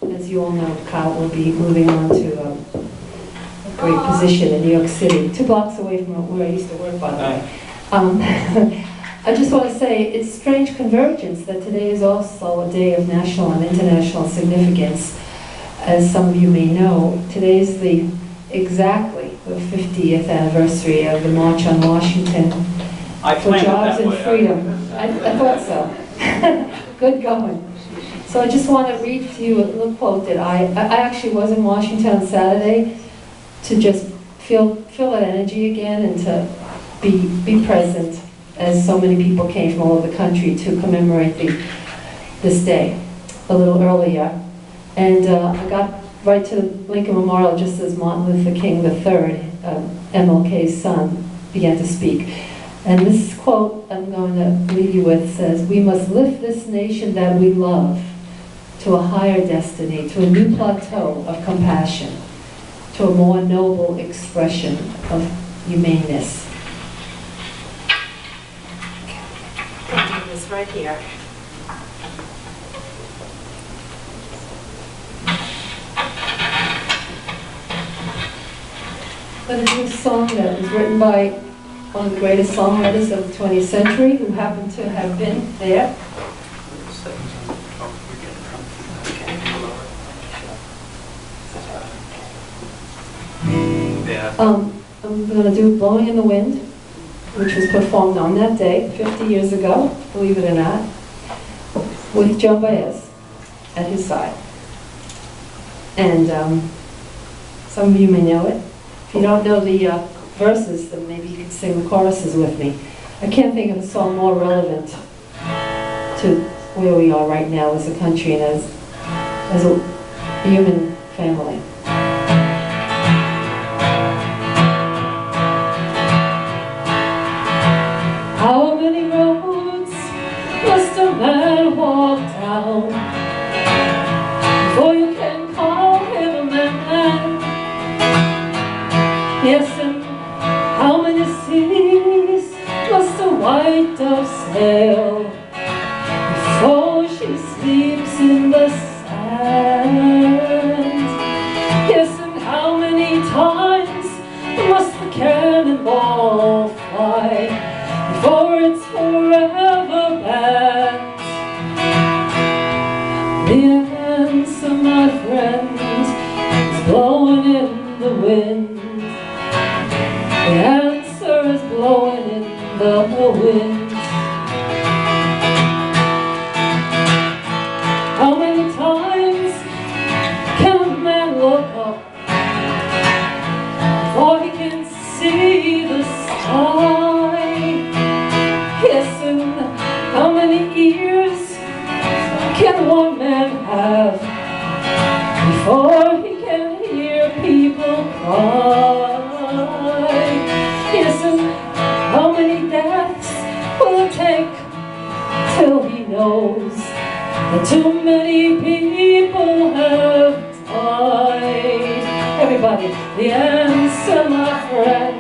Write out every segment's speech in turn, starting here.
as you all know, Kyle will be moving on to a great position in New York City, 2 blocks away from where I used to work, by the way. I just want to say it's strange convergence that today is also a day of national and international significance. As some of you may know, today is exactly the 50th anniversary of the March on Washington for Jobs and Freedom. I thought so. Good going. So I just want to read to you a little quote that I actually was in Washington on Saturday to just feel that energy again and to be present as so many people came from all over the country to commemorate this day a little earlier. And I got right to the Lincoln Memorial just as Martin Luther King III, MLK's son, began to speak. And this quote I'm going to leave you with says, "We must lift this nation that we love to a higher destiny, to a new plateau of compassion, to a more noble expression of humaneness." I'll do this right here. I'm going to do a song that was written by one of the greatest songwriters of the 20th century who happened to have been there. I'm going to do "Blowing in the Wind," which was performed on that day, 50 years ago, believe it or not, with Joe Baez at his side. And some of you may know it. If you don't know the verses, then maybe you can sing the choruses with me. I can't think of a song more relevant to where we are right now as a country and as a human family. How many roads must a man walk down before you can call him a man? Yes, and how many seas must a white dove sail before she sleeps in the sand? Yes, and how many times must the cannonball fly before it's forever banned? The answer, my friend, is blowing in the wind. The answer is blowing in the wind. How many times can a man look up before he can see the sky? Yes, and how many ears can one man have before he can hear people cry? Yes, and how many deaths will it take till he knows that too many people have died? Everybody, the answer, my friend,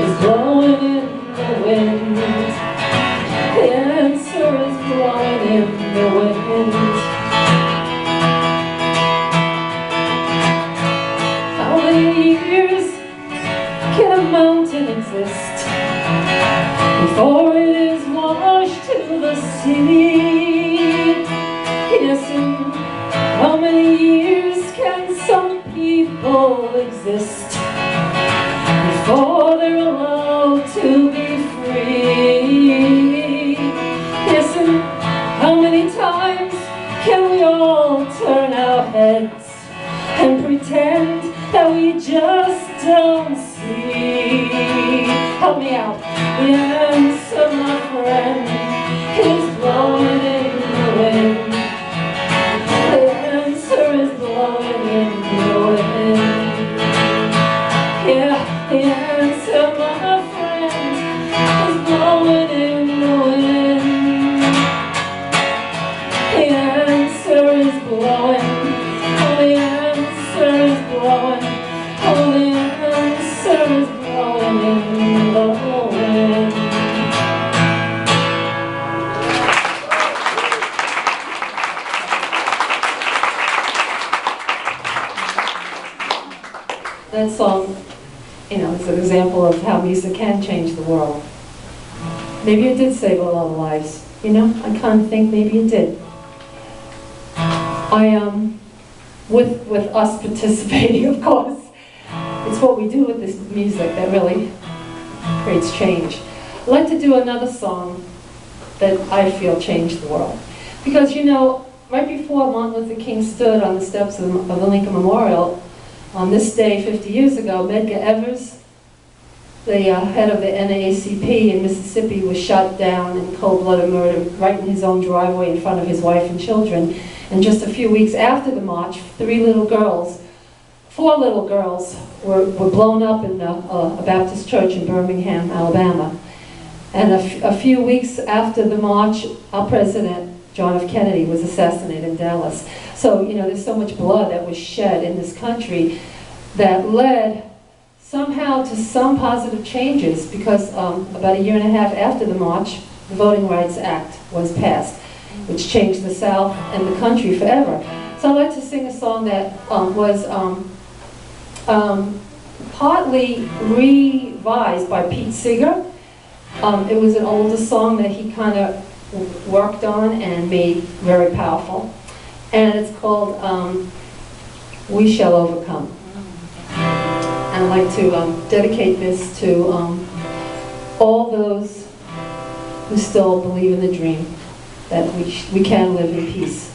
is blowing in the wind. The answer is blowing in the wind. How many years can a mountain exist before it is washed to the sea? Yes, and how many years can some people exist before they're allowed to be free? Yes, and how many times can we all turn our heads and pretend that we just don't see? Help me out. The answer, my friend, is blowing in the wind. The answer is blowing in the wind. Yeah, the answer, my friend, is blowing in the wind. The answer is blowing. Oh, the answer is blowing. Oh, the answer is blowing in the wind. that song, you know, is an example of how music can change the world. Maybe it did save a lot of lives. You know, I kind of think maybe it did. With us participating, of course. It's what we do with this music that really creates change. I'd like to do another song that I feel changed the world. Because, you know, right before Martin Luther King stood on the steps of the Lincoln Memorial, on this day 50 years ago, Medgar Evers, the head of the NAACP in Mississippi, was shot down in cold-blooded murder right in his own driveway in front of his wife and children. And just a few weeks after the march, four little girls were blown up in a Baptist church in Birmingham, Alabama. And a few weeks after the march, our president, John F. Kennedy, was assassinated in Dallas. So, you know, there's so much blood that was shed in this country that led somehow to some positive changes, because about a year and a half after the march, the Voting Rights Act was passed, which changed the South and the country forever. So I'd like to sing a song that was partly revised by Pete Seeger. It was an older song that he kind of worked on and made very powerful. And it's called We Shall Overcome. And I'd like to dedicate this to all those who still believe in the dream that we can live in peace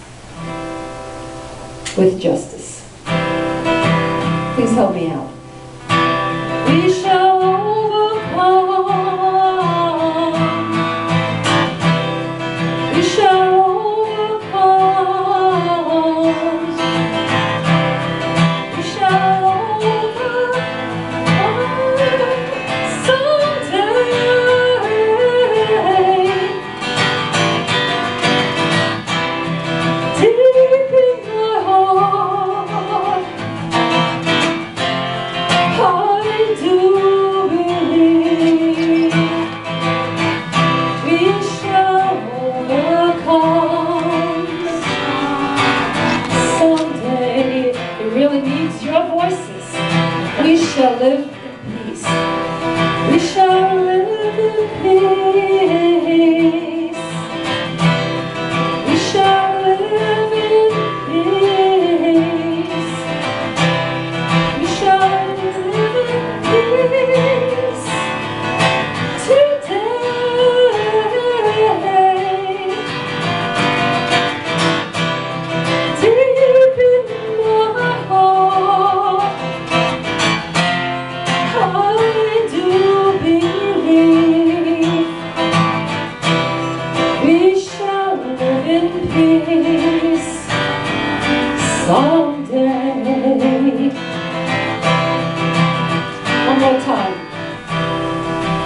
with justice. Please help me out. We shall overcome. We shall overcome. We shall overcome someday. Deep in my heart, I do believe we shall overcome someday. It really needs your voices. We shall live in peace. We shall live in peace. We shall live in peace. We shall live in peace today. Deep in my heart, I do believe we shall live in peace someday. One more time.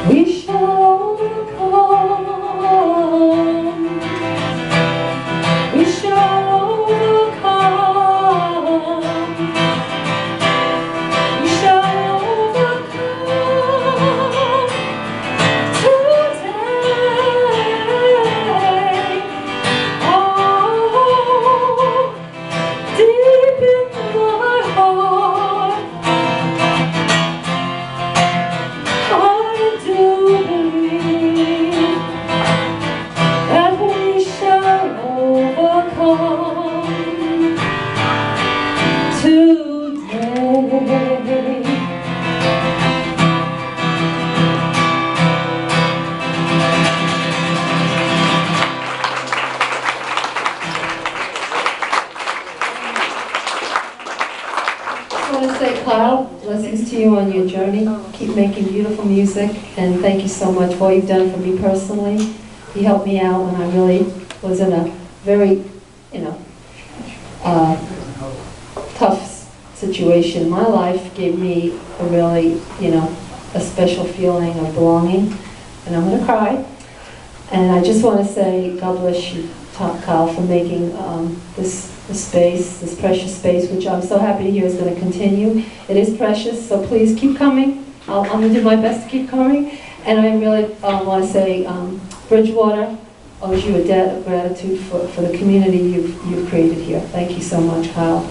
We shall overcome. We shall overcome. We shall overcome today. Oh, deep in my heart, I do believe that we shall overcome today. I want to say, Kyle, blessings to you on your journey. Keep making beautiful music, and thank you so much for all you've done for me personally. You helped me out when I really was in a very, you know, tough situation in my life. Gave me a really, you know, a special feeling of belonging, and I'm going to cry. And I just want to say, God bless you, Kyle, for making this space, this precious space, which I'm so happy to hear is going to continue. It is precious, so please keep coming. I'm going to do my best to keep coming. And I really want to say, Bridgewater owes you a debt of gratitude for the community you've created here. Thank you so much, Kyle.